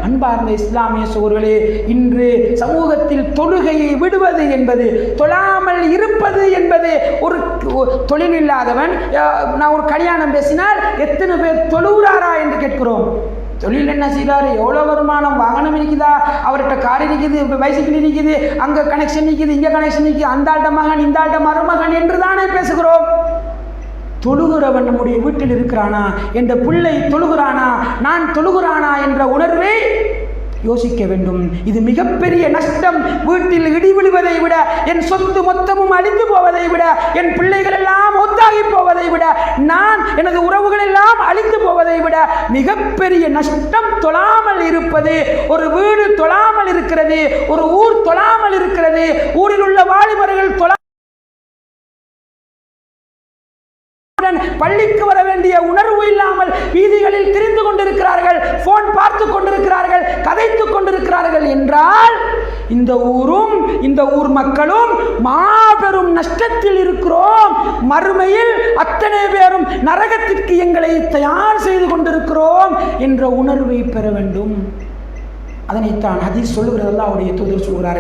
அன்பார்ந்த இஸ்லாமிய சகோதரர்களே, இன்று சமூகத்தில் தொழுகையை விடுவது என்பது, தொழாமல் இருப்பது என்பது, ஒரு தொழில் இல்லாதவன் நான் ஒரு கல்யாணம் பேசினால் எத்தனை பேர் தொழுகிறாரா என்று கேட்கிறோம். தொழில் என்ன செய்கிறாரு, எவ்வளோ வருமானம், வாகனம் இருக்குதா, அவர்கிட்ட கார் இருக்குது, பைசைக்கிள் இருக்குது, அங்கே கனெக்ஷன் இருக்குது, இங்கே கனெக்ஷன் இருக்குது, அந்த ஆள்ட மகன் இந்த ஆள்ட மருமகன் என்று தானே பேசுகிறோம். தொழுகிறவன் நம்முடைய வீட்டில் இருக்கிறானா, என்ற பிள்ளை தொழுகிறானா, நான் தொழுகிறானா என்ற உணர்வை யோசிக்க வேண்டும். இது மிகப்பெரிய நஷ்டம். வீட்டில் இடி விழுவதை விட, என் சொத்து மொத்தமும் அழிந்து போவதை விட, என் பிள்ளைகள் எல்லாம் ஒத்தாகி போவதை விட, நான் எனது உறவுகள் எல்லாம் அழிந்து போவதை விட மிகப்பெரிய நஷ்டம் தொழாமல் இருப்பது. ஒரு வீடு தொழாமல் இருக்கிறது, ஒரு ஊர் தொழாமல் இருக்கிறது, ஊரில் உள்ள வாலிபர்கள் பள்ளிக்கு வர வேண்டிய உணர்வு இல்லாமல் வீதிகளில் திரிந்து கொண்டிருக்கிறார்கள், போன் பார்த்து கொண்டிருக்கிறார்கள், கதைத்துக் கொண்டிருக்கிறார்கள் என்றால் இந்த ஊரும் இந்த ஊர் மக்களும் மாபெரும் நஷ்டத்தில் இருக்கிறோம். மறுமையில் அத்தனை பேரும் நரகத்திற்கு எங்களை தயார் செய்து கொண்டிருக்கிறோம் என்ற உணர்வை பெற வேண்டும். அதனைத்தான் ஹதீஸ் சொல்லுகிறது, அல்லாஹ்வுடைய தூதர் சொல்கிறார்கள்.